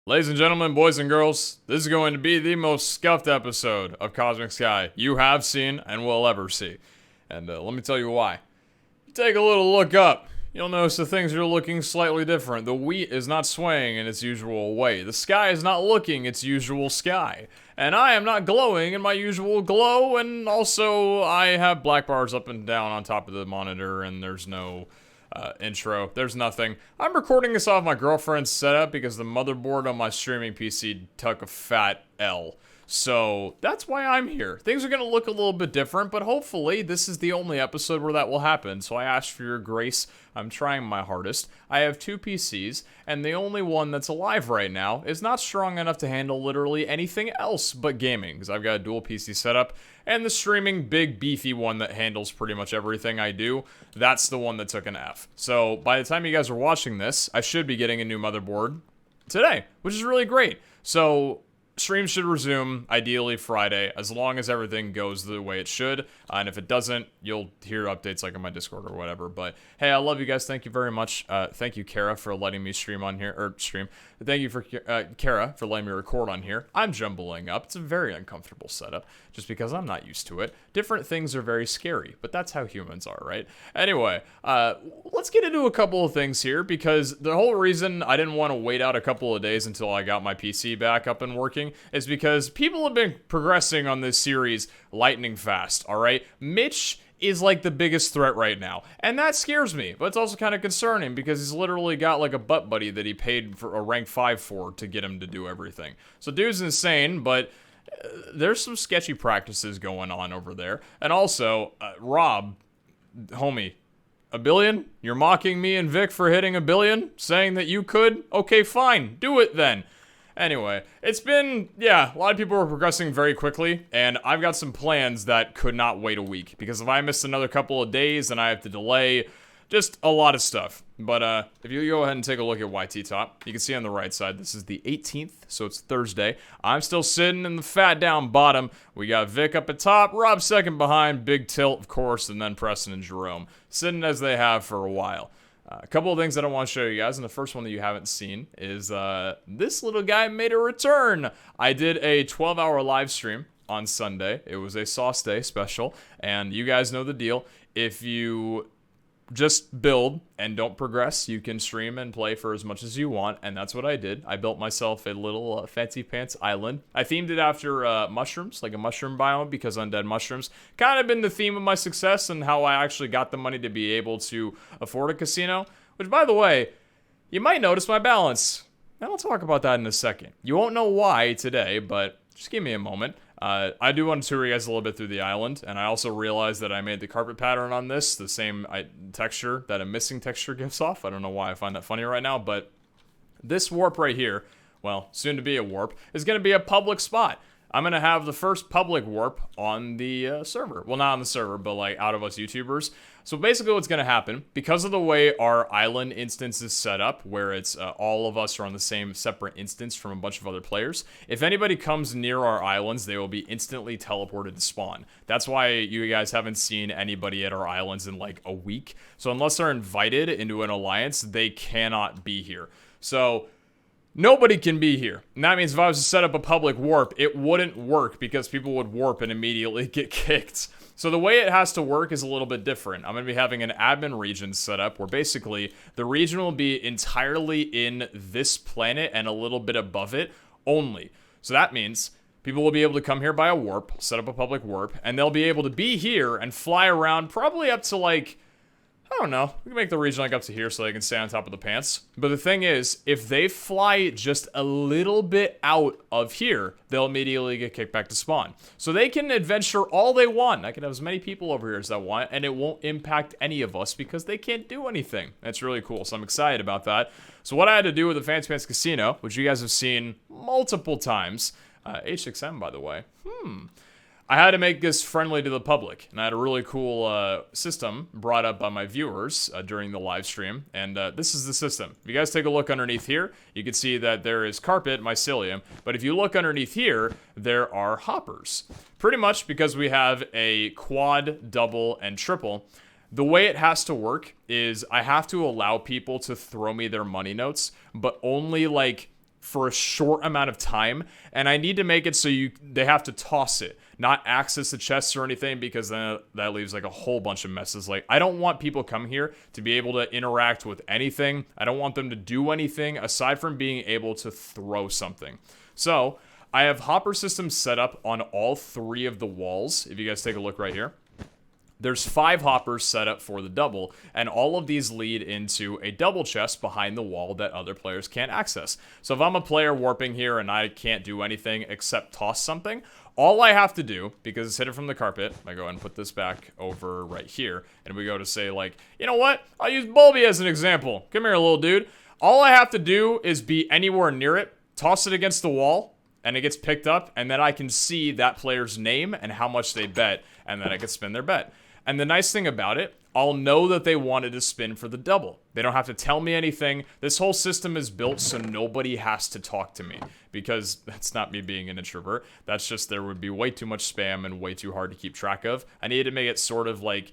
Ladies and gentlemen, boys and girls, this is going to be the most scuffed episode of Cosmic Sky you have seen and will ever see. And let me tell you why. You take a little look up, you'll notice the things are looking slightly different. The wheat is not swaying in its usual way. The sky is not looking its usual sky. And I am not glowing in my usual glow, and also I have black bars up and down on top of the monitor, and there's no intro. There's nothing. I'm recording this off my girlfriend's setup because the motherboard on my streaming PC took a fat L. So that's why I'm here. Things are going to look a little bit different, but hopefully this is the only episode where that will happen. So I ask for your grace. I'm trying my hardest. I have two PCs, and the only one that's alive right now is not strong enough to handle literally anything else but gaming, because I've got a dual PC setup, and the streaming big beefy one that handles pretty much everything I do, that's the one that took an F. So by the time you guys are watching this, I should be getting a new motherboard today, which is really great. So streams should resume, ideally Friday, as long as everything goes the way it should. And if it doesn't, you'll hear updates like on my Discord or whatever. But hey, I love you guys. Thank you very much. Thank you, Kara, for letting me stream on here. Thank you for Kara for letting me record on here. I'm jumbling up. It's a very uncomfortable setup, just because I'm not used to it. Different things are very scary, but that's how humans are, right? Anyway, let's get into a couple of things here, because the whole reason I didn't want to wait out a couple of days until I got my PC back up and working is because people have been progressing on this series lightning fast, alright? Mitch is like the biggest threat right now, and that scares me, but it's also kind of concerning because he's literally got like a butt buddy that he paid for a rank 5 for to get him to do everything. So dude's insane, but there's some sketchy practices going on over there. And also, Rob, homie, 1 billion? You're mocking me and Vic for hitting 1 billion? Saying that you could? Okay, fine, do it then. Anyway, it's been, a lot of people are progressing very quickly, and I've got some plans that could not wait a week, because if I miss another couple of days, then I have to delay just a lot of stuff. But if you go ahead and take a look at YT Top, you can see on the right side, this is the 18th, so it's Thursday. I'm still sitting in the fat down bottom. We got Vic up at top, Rob second behind, Big Tilt, of course, and then Preston and Jerome, sitting as they have for a while. A couple of things that I want to show you guys, and the first one that you haven't seen is this little guy made a return. I did a 12-hour live stream on Sunday. It was a Sauce Day special, and you guys know the deal. If you just build and don't progress, you can stream and play for as much as you want, and that's what I did. I built myself a little fancy pants island. I themed it after mushrooms, like a mushroom biome, because undead mushrooms kind of been the theme of my success and how I actually got the money to be able to afford a casino, which, by the way, you might notice my balance. And I'll talk about that in a second. You won't know why today, but just give me a moment. I do want to tour you guys a little bit through the island, and I also realized that I made the carpet pattern on this the same texture that a missing texture gives off. I don't know why I find that funny right now, but this warp right here, well, soon to be a warp, is going to be a public spot. I'm going to have the first public warp on the server. Well, not on the server, but like out of us YouTubers. So basically what's going to happen, because of the way our island instance is set up, where it's all of us are on the same separate instance from a bunch of other players, if anybody comes near our islands, they will be instantly teleported to spawn. That's why you guys haven't seen anybody at our islands in like a week. So unless they're invited into an alliance, they cannot be here. So nobody can be here. And that means if I was to set up a public warp, it wouldn't work because people would warp and immediately get kicked. So the way it has to work is a little bit different. I'm going to be having an admin region set up where basically the region will be entirely in this planet and a little bit above it only. So that means people will be able to come here by a warp, set up a public warp, and they'll be able to be here and fly around probably up to like, I don't know, we can make the region like up to here so they can stay on top of the pants. But the thing is, if they fly just a little bit out of here, they'll immediately get kicked back to spawn. So they can adventure all they want. I can have as many people over here as I want, and it won't impact any of us because they can't do anything. That's really cool, so I'm excited about that. So what I had to do with the Fancy Pants Casino, which you guys have seen multiple times, H6M by the way, I had to make this friendly to the public, and I had a really cool system brought up by my viewers during the live stream, and this is the system. If you guys take a look underneath here, you can see that there is carpet, mycelium, but if you look underneath here, there are hoppers. Pretty much because we have a quad, double, and triple, the way it has to work is I have to allow people to throw me their money notes, but only like for a short amount of time, and I need to make it so they have to toss it, not access the chests or anything, because then that leaves like a whole bunch of messes. Like, I don't want people coming here to be able to interact with anything. I don't want them to do anything aside from being able to throw something. So I have hopper systems set up on all 3 of the walls. If you guys take a look right here, there's 5 hoppers set up for the double, and all of these lead into a double chest behind the wall that other players can't access. So if I'm a player warping here and I can't do anything except toss something, all I have to do, because it's hidden from the carpet, I go ahead and put this back over right here, and we go to say, like, you know what? I'll use Bulby as an example. Come here, little dude. All I have to do is be anywhere near it, toss it against the wall, and it gets picked up, and then I can see that player's name and how much they bet, and then I can spin their bet. And the nice thing about it, I'll know that they wanted to spin for the double. They don't have to tell me anything. This whole system is built so nobody has to talk to me, because that's not me being an introvert. That's just there would be way too much spam and way too hard to keep track of. I needed to make it sort of like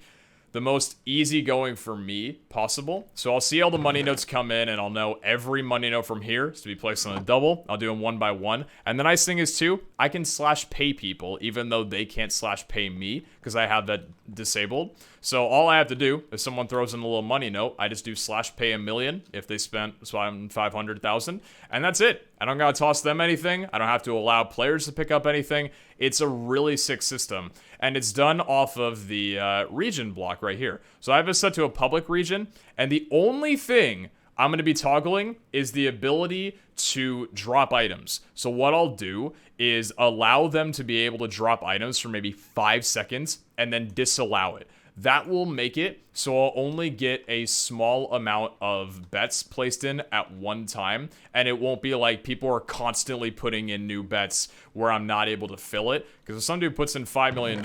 the most easygoing for me possible. So I'll see all the money notes come in, and I'll know every money note from here is to be placed on a double. I'll do them one by one. And the nice thing is, too, I can slash pay people, even though they can't slash pay me, because I have that disabled. So all I have to do, if someone throws in a little money note, I just do slash pay $1 million if they spent 500,000, and that's it. I don't gotta toss them anything. I don't have to allow players to pick up anything. It's a really sick system, and it's done off of the region block right here. So I have it set to a public region, and the only thing I'm going to be toggling is the ability to drop items. So what I'll do is allow them to be able to drop items for maybe 5 seconds and then disallow it. That will make it so I'll only get a small amount of bets placed in at one time, and it won't be like people are constantly putting in new bets where I'm not able to fill it. Because if some dude puts in $5 million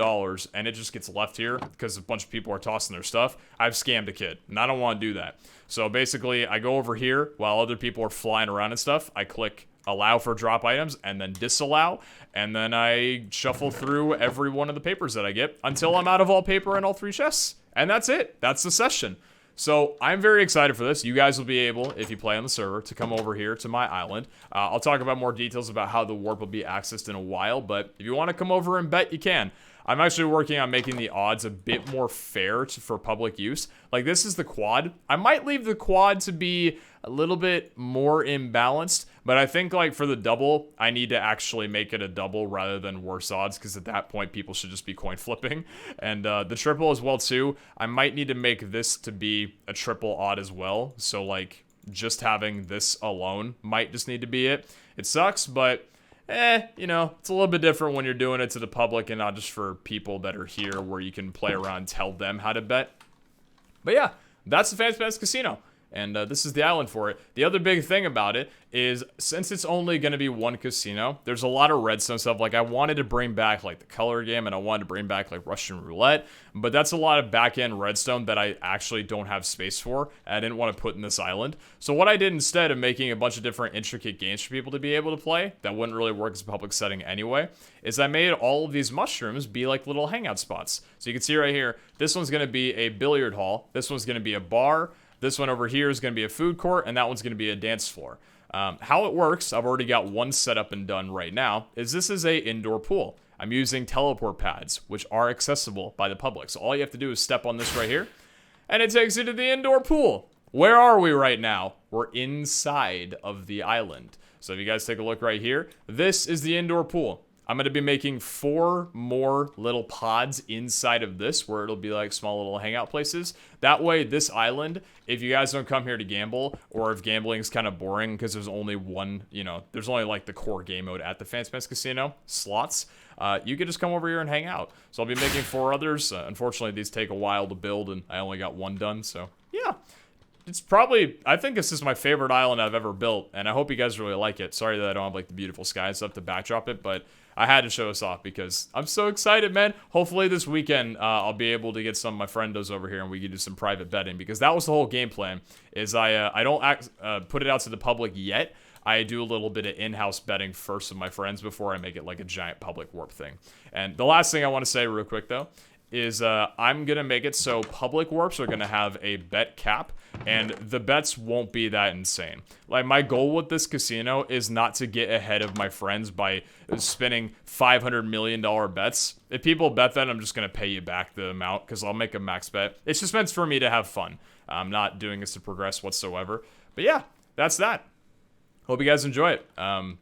and it just gets left here because a bunch of people are tossing their stuff, I've scammed a kid, and I don't want to do that. So basically, I go over here while other people are flying around and stuff. I click allow for drop items and then disallow, and then I shuffle through every one of the papers that I get until I'm out of all paper in all 3 chests. And that's it. That's the session. So I'm very excited for this. You guys will be able, if you play on the server, to come over here to my island. I'll talk about more details about how the warp will be accessed in a while, but if you want to come over and bet, you can. I'm actually working on making the odds a bit more fair for public use. Like, this is the quad. I might leave the quad to be a little bit more imbalanced, but I think, like, for the double, I need to actually make it a double rather than worse odds, because at that point, people should just be coin flipping. And the triple as well, too. I might need to make this to be a triple odd as well. So, like, just having this alone might just need to be it. It sucks, but you know, it's a little bit different when you're doing it to the public and not just for people that are here where you can play around and tell them how to bet. But yeah, that's the Fancy Pants Casino. And this is the island for it. The other big thing about it is, since it's only going to be one casino, there's a lot of redstone stuff. Like, I wanted to bring back, like, the color game, and I wanted to bring back, like, Russian roulette. But that's a lot of back-end redstone that I actually don't have space for. And I didn't want to put in this island. So what I did, instead of making a bunch of different intricate games for people to be able to play, that wouldn't really work as a public setting anyway, is I made all of these mushrooms be like little hangout spots. So you can see right here, this one's going to be a billiard hall. This one's going to be a bar. This one over here is going to be a food court, and that one's going to be a dance floor. How it works, I've already got one set up and done right now, is this is a indoor pool. I'm using teleport pads, which are accessible by the public. So all you have to do is step on this right here, and it takes you to the indoor pool. Where are we right now? We're inside of the island. So if you guys take a look right here, this is the indoor pool. I'm going to be making 4 more little pods inside of this, where it'll be like small little hangout places. That way, this island, if you guys don't come here to gamble, or if gambling is kind of boring because there's only one, you know, there's only like the core game mode at the Fancy Pants Casino, slots, you can just come over here and hang out. So I'll be making 4 others. Unfortunately, these take a while to build, and I only got 1 done, so yeah. It's probably, I think this is my favorite island I've ever built, and I hope you guys really like it. Sorry that I don't have, like, the beautiful sky and stuff to backdrop it, but I had to show this off because I'm so excited, man. Hopefully this weekend, I'll be able to get some of my friendos over here and we can do some private betting, because that was the whole game plan, is I don't put it out to the public yet. I do a little bit of in-house betting first with my friends before I make it like a giant public warp thing. And the last thing I want to say real quick, though, is I'm going to make it so public warps are going to have a bet cap, and the bets won't be that insane. Like, my goal with this casino is not to get ahead of my friends by spinning $500 million bets. If people bet that, I'm just going to pay you back the amount because I'll make a max bet. It's just meant for me to have fun. I'm not doing this to progress whatsoever. But yeah, that's that. Hope you guys enjoy it.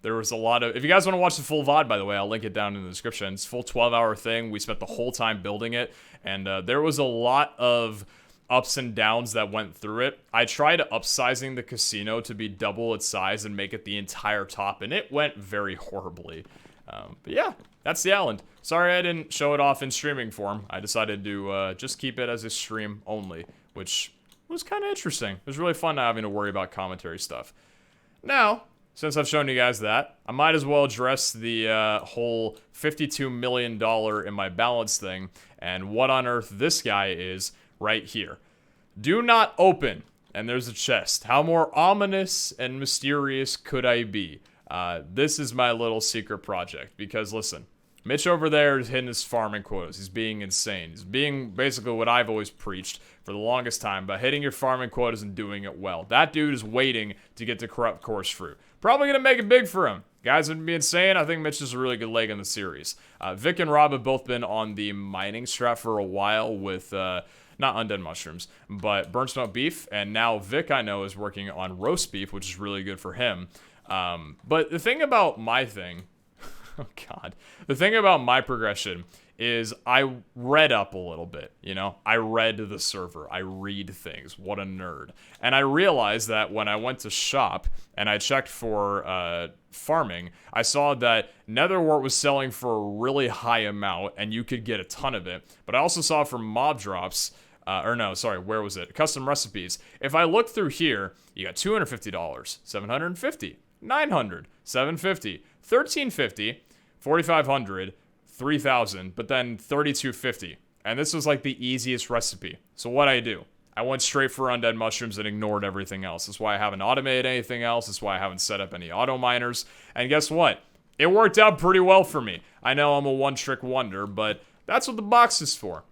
There was a lot of... If you guys want to watch the full VOD, by the way, I'll link it down in the description. It's a full 12-hour thing. We spent the whole time building it, and there was a lot of ups and downs that went through it. I tried upsizing the casino to be double its size and make it the entire top, and it went very horribly. But yeah, that's the island. Sorry I didn't show it off in streaming form. I decided to just keep it as a stream only, which was kind of interesting. It was really fun not having to worry about commentary stuff. Now, since I've shown you guys that, I might as well address the whole $52 million in my balance thing, and what on earth this guy is right here. Do not open, and there's a chest. How more ominous and mysterious could I be? This is my little secret project, because listen, Mitch over there is hitting his farming quotas. He's being insane. He's being basically what I've always preached for the longest time, about hitting your farming quotas and doing it well. That dude is waiting to get to corrupt course fruit. Probably going to make it big for him. Guys would be insane. I think Mitch is a really good leg in the series. Vic and Rob have both been on the mining strat for a while with, not undead mushrooms, but burnt smoked beef. And now Vic, I know, is working on roast beef, which is really good for him. But the thing about my thing... Oh, God. The thing about my progression is I read up a little bit, you know? I read the server. I read things. What a nerd. And I realized that when I went to shop and I checked for farming, I saw that netherwort was selling for a really high amount and you could get a ton of it. But I also saw for mob drops... or no, sorry, where was it? Custom recipes. If I look through here, you got $250, $750, $900, $750, $1,350, $4,500, $3,000, but then $3,250. And this was like the easiest recipe. So what I do, I went straight for undead mushrooms and ignored everything else. That's why I haven't automated anything else. That's why I haven't set up any auto miners. And guess what? It worked out pretty well for me. I know I'm a one-trick wonder, but that's what the box is for.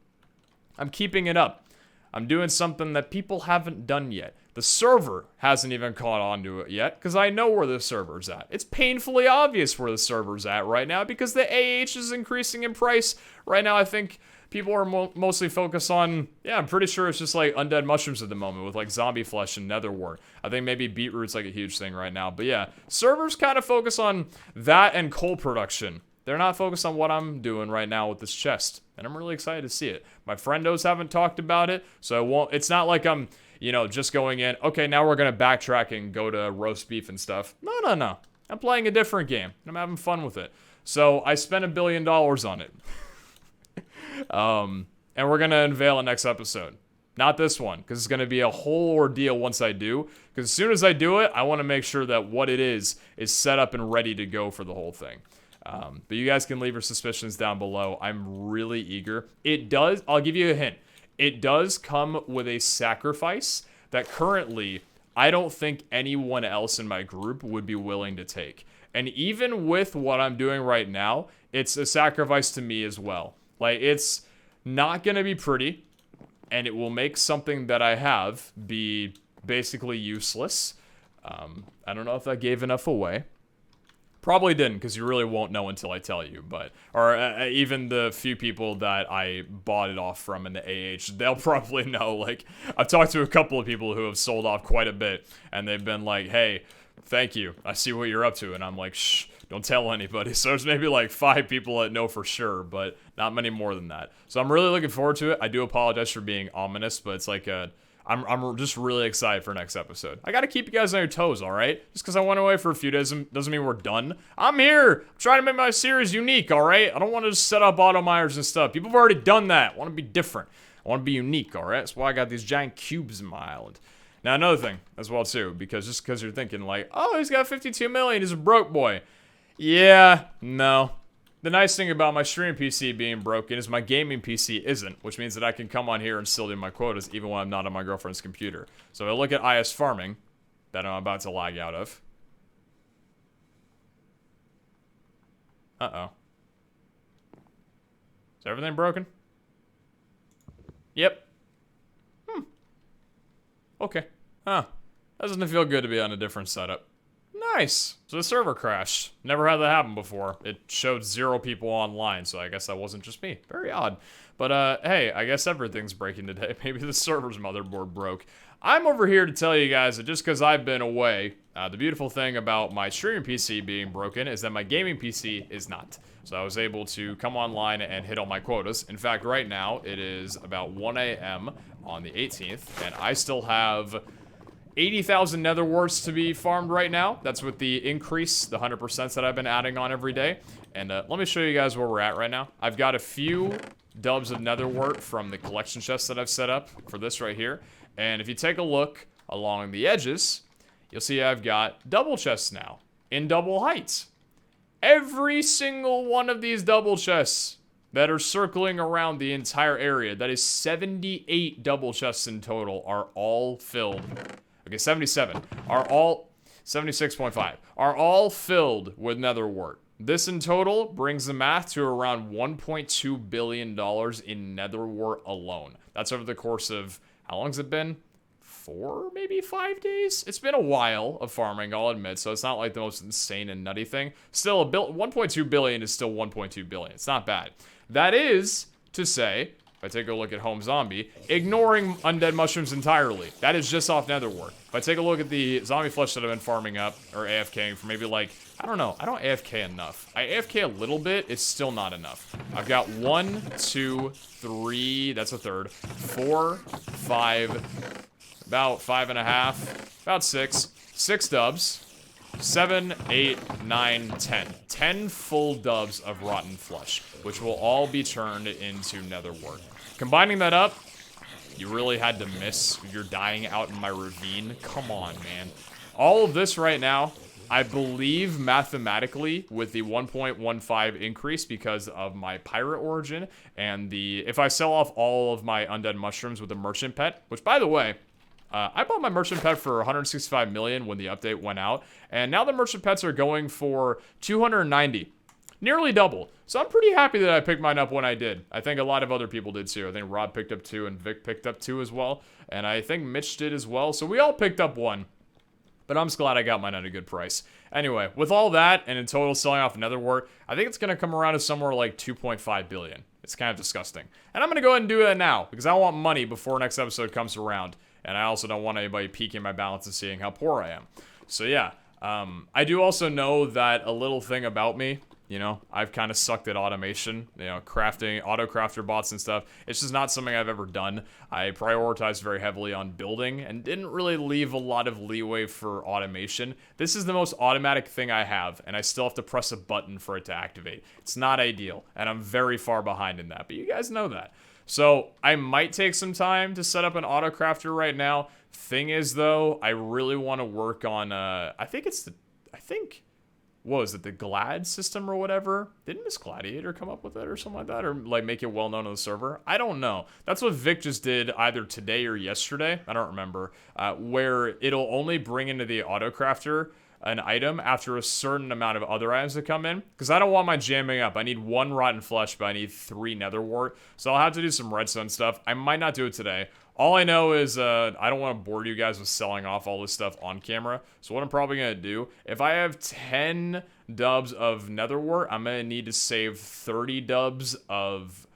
I'm keeping it up. I'm doing something that people haven't done yet. The server hasn't even caught on to it yet, because I know where the server's at. It's painfully obvious where the server's at right now, because the AH is increasing in price. Right now, I think people are mostly focused on, yeah, I'm pretty sure it's just like undead mushrooms at the moment, with like zombie flesh and netherwort. I think maybe beetroot's like a huge thing right now. But yeah, servers kind of focus on that and coal production. They're not focused on what I'm doing right now with this chest. And I'm really excited to see it. My friendos haven't talked about it, so it's not like I'm, you know, just going in, okay, now we're going to backtrack and go to roast beef and stuff. No. I'm playing a different game, and I'm having fun with it. So I spent $1 billion on it. And we're going to unveil it next episode. Not this one, because it's going to be a whole ordeal once I do. Because as soon as I do it, I want to make sure that what it is set up and ready to go for the whole thing. But you guys can leave your suspicions down below. I'm really eager. It does, I'll give you a hint. It does come with a sacrifice that currently I don't think anyone else in my group would be willing to take. And even with what I'm doing right now, it's a sacrifice to me as well. Like, it's not going to be pretty, and it will make something that I have be basically useless. I don't know if that gave enough away. Probably didn't, because you really won't know until I tell you, but, or even the few people that I bought it off from in the AH, they'll probably know. Like, I've talked to a couple of people who have sold off quite a bit, and they've been like, hey, thank you, I see what you're up to, and I'm like, shh, don't tell anybody. So there's maybe like 5 people that know for sure, but not many more than that. So I'm really looking forward to it. I do apologize for being ominous, but it's like I'm just really excited for next episode. I gotta keep you guys on your toes, alright? Just because I went away for a few days doesn't mean we're done. I'm here! I'm trying to make my series unique, alright? I don't want to just set up auto miners and stuff. People have already done that. I want to be different. I want to be unique, alright? That's why I got these giant cubes in my island. Now, another thing as well, too, because just because you're thinking, like, oh, he's got 52 million, he's a broke boy. Yeah, no. The nice thing about my stream PC being broken is my gaming PC isn't, which means that I can come on here and still do my quotas even when I'm not on my girlfriend's computer. So if I look at IS Farming, that I'm about to lag out of. Uh-oh. Is everything broken? Yep. Okay. Huh. Doesn't it feel good to be on a different setup? Nice. So the server crashed. Never had that happen before. It showed 0 people online, so I guess that wasn't just me. Very odd. But, hey, I guess everything's breaking today. Maybe the server's motherboard broke. I'm over here to tell you guys that just because I've been away, the beautiful thing about my streaming PC being broken is that my gaming PC is not. So I was able to come online and hit all my quotas. In fact, right now, it is about 1 a.m. on the 18th, and I still have 80,000 nether warts to be farmed right now. That's with the increase, the 100% that I've been adding on every day. And let me show you guys where we're at right now. I've got a few dubs of nether wart from the collection chests that I've set up for this right here. And if you take a look along the edges, you'll see I've got double chests now in double heights. Every single one of these double chests that are circling around the entire area, that is 78 double chests in total, are all filled. Okay, 77 are all 76.5 are all filled with nether wart. This in total brings the math to around $1.2 billion in nether wart alone. That's over the course of, how long has it been? 4, maybe 5 days? It's been a while of farming, I'll admit, so it's not like the most insane and nutty thing. Still, 1.2 billion is still 1.2 billion. It's not bad. That is to say, if I take a look at Home Zombie, ignoring undead mushrooms entirely, that is just off nether wart. If I take a look at the zombie flesh that I've been farming up, or AFKing for maybe like, I don't know, I don't AFK enough. I AFK a little bit, it's still not enough. I've got 1, 2, 3, that's a third, 4, 5, about 5.5, about 6 dubs, 7, 8, 9, 10. 10 full dubs of rotten flesh, which will all be turned into nether wart. Combining that up, you really had to miss. You're dying out in my ravine. Come on, man. All of this right now, I believe mathematically with the 1.15 increase because of my pirate origin and if I sell off all of my undead mushrooms with the merchant pet, which by the way, I bought my merchant pet for 165 million when the update went out, and now the merchant pets are going for 290. Nearly double. So I'm pretty happy that I picked mine up when I did. I think a lot of other people did too. I think Rob picked up 2 and Vic picked up 2 as well. And I think Mitch did as well. So we all picked up 1. But I'm just glad I got mine at a good price. Anyway, with all that and in total selling off nether wart, I think it's going to come around to somewhere like 2.5 billion. It's kind of disgusting. And I'm going to go ahead and do that now because I want money before next episode comes around. And I also don't want anybody peeking my balance and seeing how poor I am. So yeah, I do also know that a little thing about me, you know, I've kind of sucked at automation, you know, crafting, auto crafter bots and stuff. It's just not something I've ever done. I prioritized very heavily on building and didn't really leave a lot of leeway for automation. This is the most automatic thing I have, and I still have to press a button for it to activate. It's not ideal, and I'm very far behind in that, but you guys know that. So I might take some time to set up an auto crafter right now. Thing is though, I really want to work on, what was it, the Glad system or whatever? Didn't Miss Gladiator come up with it or something like that? Or like make it well known on the server? I don't know. That's what Vic just did either today or yesterday. I don't remember. Where it'll only bring into the auto crafter an item after a certain amount of other items that come in. Because I don't want my jamming up. I need 1 rotten flesh, but I need 3 nether wart. So I'll have to do some redstone stuff. I might not do it today. All I know is I don't want to bore you guys with selling off all this stuff on camera. So what I'm probably going to do, if I have 10 dubs of nether wart, I'm going to need to save 30 dubs of,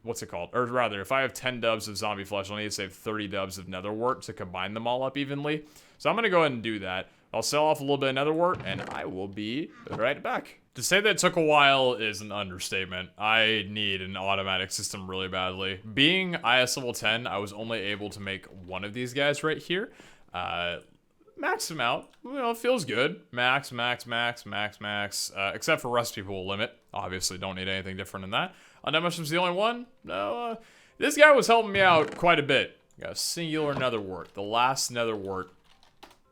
what's it called? Or rather, if I have 10 dubs of zombie flesh, I'll need to save 30 dubs of nether wart to combine them all up evenly. So I'm going to go ahead and do that. I'll sell off a little bit of nether wart, and I will be right back. To say that it took a while is an understatement. I need an automatic system really badly. Being IS level 10, I was only able to make 1 of these guys right here. Max them out. You know, it feels good. Max, except for recipe pool limit. Obviously, don't need anything different than that. Undead Mushroom's the only one? No, this guy was helping me out quite a bit. Got a singular nether wart. The last nether wart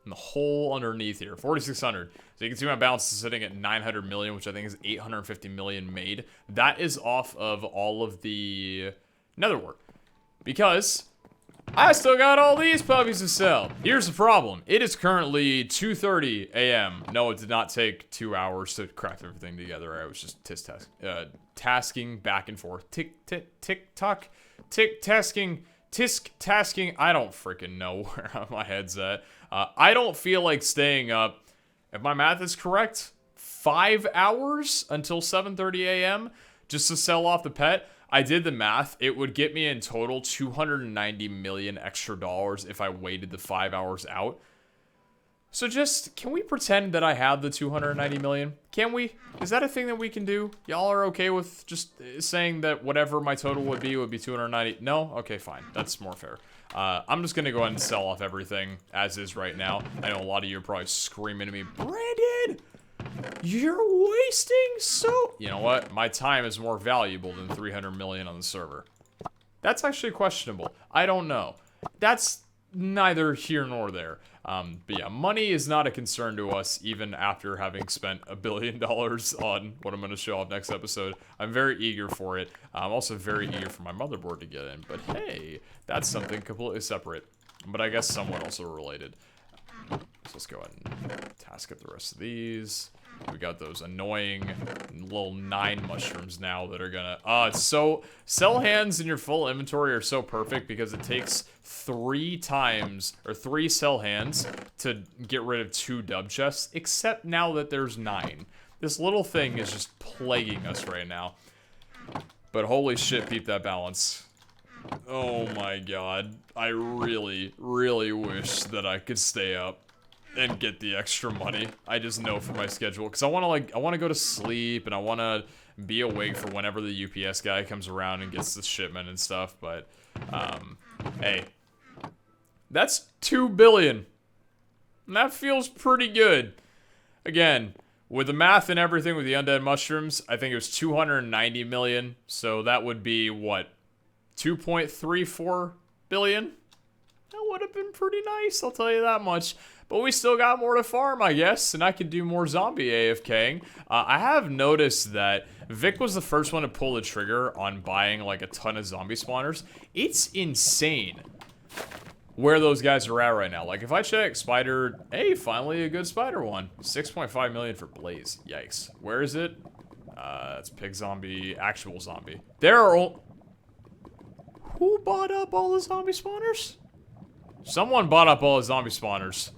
in the hole underneath here, 4,600. So you can see my balance is sitting at 900 million, which I think is 850 million made. That is off of all of the nether wart. Because I still got all these puppies to sell. Here's the problem. It is currently 2:30 a.m. No, it did not take 2 hours to craft everything together. I was just tasking back and forth. Tick-tock, tick-tasking, tisk-tasking. I don't freaking know where my head's at. I don't feel like staying up, if my math is correct, 5 hours until 7:30 a.m. just to sell off the pet. I did the math. It would get me in total $290 million extra if I waited the 5 hours out. So just, can we pretend that I have the $290 million? Can we? Is that a thing that we can do? Y'all are okay with just saying that whatever my total would be 290? No? Okay, fine. That's more fair. I'm just gonna go ahead and sell off everything as is right now. I know a lot of you are probably screaming at me, Brandon! You're wasting so... You know what? My time is more valuable than 300 million on the server. That's actually questionable. I don't know. That's neither here nor there. But yeah, money is not a concern to us, even after having spent $1 billion on what I'm going to show off next episode. I'm very eager for it. I'm also very eager for my motherboard to get in. But hey, that's something completely separate. But I guess somewhat also related. So let's go ahead and task up the rest of these. We got those annoying little 9 mushrooms now that are gonna... so sell hands in your full inventory are so perfect because it takes 3 sell hands to get rid of 2 dub chests, except now that there's 9. This little thing is just plaguing us right now. But holy shit, peep that balance. Oh my god. I really, really wish that I could stay up and get the extra money. I just know for my schedule, because I want to go to sleep, and I want to be awake for whenever the UPS guy comes around and gets the shipment and stuff, but, hey. That's 2 billion. And that feels pretty good. Again, with the math and everything with the undead mushrooms, I think it was 290 million, so that would be, what, 2.34 billion? That would have been pretty nice, I'll tell you that much. But we still got more to farm, I guess, and I could do more zombie AFKing. I have noticed that Vic was the first one to pull the trigger on buying, like, a ton of zombie spawners. It's insane where those guys are at right now. Like, if I check Spider... Hey, finally a good Spider one. 6.5 million for Blaze. Yikes. Where is it? It's Pig Zombie, Actual Zombie. There are all... Who bought up all the zombie spawners? Someone bought up all the zombie spawners.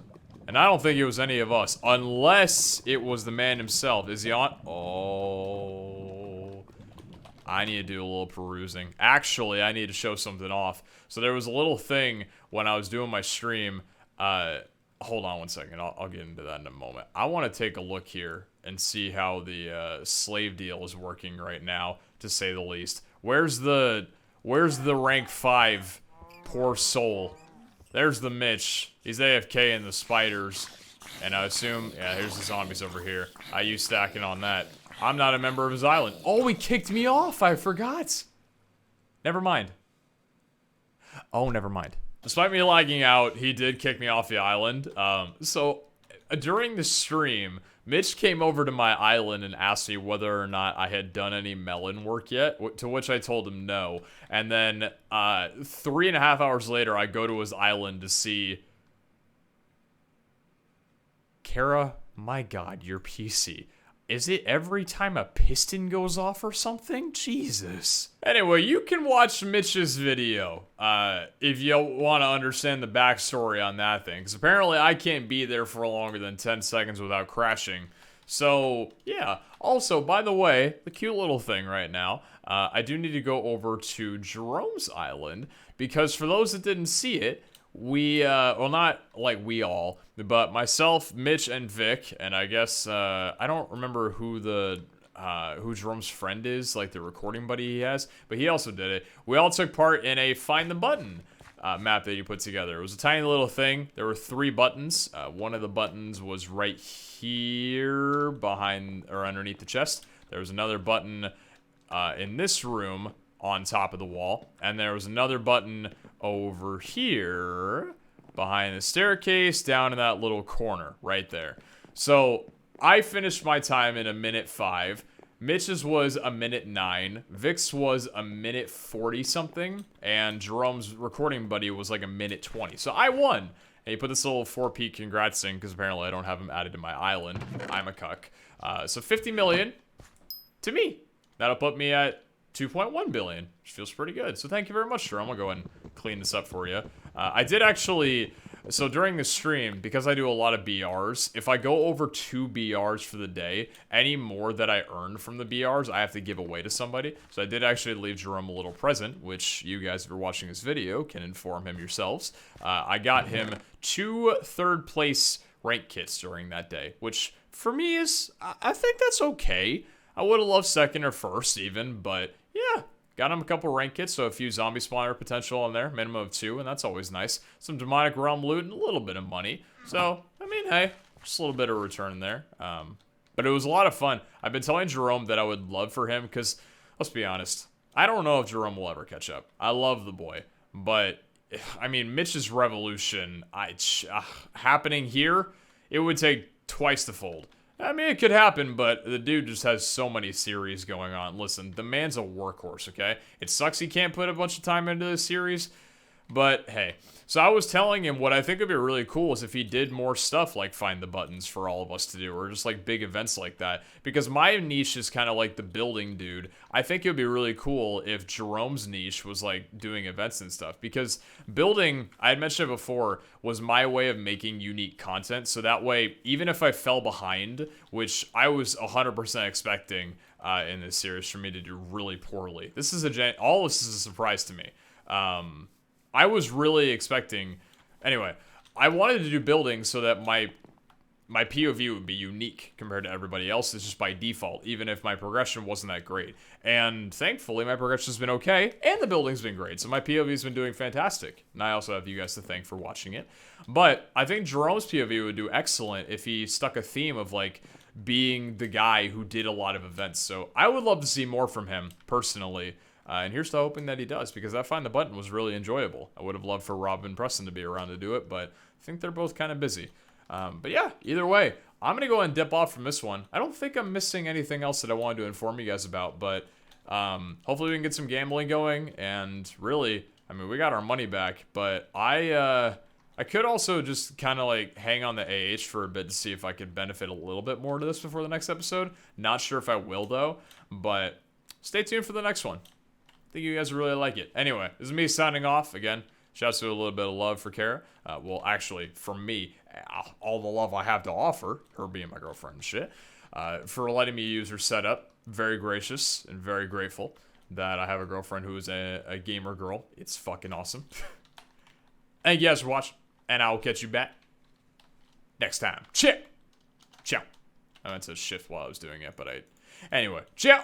And I don't think it was any of us. Unless it was the man himself. Is he on? Oh. I need to do a little perusing. Actually, I need to show something off. So there was a little thing when I was doing my stream. Hold on one second. I'll get into that in a moment. I want to take a look here and see how the slave deal is working right now, to say the least. Where's the rank 5 poor soul? There's the Mitch. He's AFK in the spiders. And I assume... Yeah, here's the zombies over here. I use stacking on that. I'm not a member of his island. Oh, he kicked me off. I forgot. Never mind. Oh, never mind. Despite me lagging out, he did kick me off the island. During the stream, Mitch came over to my island and asked me whether or not I had done any melon work yet, to which I told him no. And then 3.5 hours later, I go to his island to see... Kara, my god, your PC. Is it every time a piston goes off or something? Jesus. Anyway, you can watch Mitch's video if you want to understand the backstory on that thing. Because apparently I can't be there for longer than 10 seconds without crashing. So, yeah. Also, by the way, the cute little thing right now, I do need to go over to Jerome's island. Because for those that didn't see it, we, well, not like we all, but myself, Mitch, and Vic, and I guess, I don't remember who who Jerome's friend is, like the recording buddy he has, but he also did it. We all took part in a Find the Button map that he put together. It was a tiny little thing. There were 3 buttons. One of the buttons was right here behind, or underneath the chest. There was another button in this room on top of the wall, and there was another button over here behind the staircase down in that little corner right there. So I finished my time in 1:05. Mitch's was a minute 9, Vic's was a minute 40 something, and Jerome's recording buddy was like a minute 20. So I won. And he put this little 4P congrats thing because apparently I don't have him added to my island. I'm a cuck. So 50 million to me. That'll put me at 2.1 billion, which feels pretty good. So thank you very much, Jerome. I'll go ahead and clean this up for you. I did actually, so during the stream, because I do a lot of BRs, if I go over 2 BRs for the day, any more that I earn from the BRs, I have to give away to somebody. So I did actually leave Jerome a little present, which you guys, if you're watching this video, can inform him yourselves. I got him 2 third place rank kits during that day, which for me is, I think that's okay. I would have loved second or first even, but yeah, got him a couple rank kits, so a few zombie spawner potential in there, minimum of 2, and that's always nice. Some demonic realm loot and a little bit of money. So, I mean, hey, just a little bit of return there. But it was a lot of fun. I've been telling Jerome that I would love for him, because, let's be honest, I don't know if Jerome will ever catch up. I love the boy, but, I mean, Mitch's revolution, happening here, it would take twice the fold. I mean, it could happen, but the dude just has so many series going on. Listen, the man's a workhorse, okay? It sucks he can't put a bunch of time into this series, but hey. So I was telling him what I think would be really cool is if he did more stuff like Find the Buttons for all of us to do, or just like big events like that. Because my niche is kind of like the building dude. I think it would be really cool if Jerome's niche was like doing events and stuff. Because building, I had mentioned it before, was my way of making unique content. So that way, even if I fell behind, which I was 100% expecting in this series for me to do really poorly. This is all this is a surprise to me. I was really expecting, anyway, I wanted to do building so that my POV would be unique compared to everybody else's just by default, even if my progression wasn't that great. And thankfully, my progression's been okay, and the building's been great, so my POV's been doing fantastic. And I also have you guys to thank for watching it. But I think Jerome's POV would do excellent if he stuck a theme of, like, being the guy who did a lot of events. So I would love to see more from him, personally. And here's to hoping that he does, because that Find the Button was really enjoyable. I would have loved for Rob and Preston to be around to do it, but I think they're both kind of busy. But yeah, either way, I'm going to go ahead and dip off from this one. I don't think I'm missing anything else that I wanted to inform you guys about, but hopefully we can get some gambling going, and really, I mean, we got our money back, but I could also just kind of like hang on the AH for a bit to see if I could benefit a little bit more to this before the next episode. Not sure if I will, though, but stay tuned for the next one. I think you guys really like it. Anyway, this is me signing off. Again, shouts to a little bit of love for Kara. Well, actually, from me, all the love I have to offer, her being my girlfriend and shit, for letting me use her setup. Very gracious and very grateful that I have a girlfriend who is a gamer girl. It's fucking awesome. Thank you guys for watching, and I will catch you back next time. Ciao. I meant to shift while I was doing it, but anyway, ciao.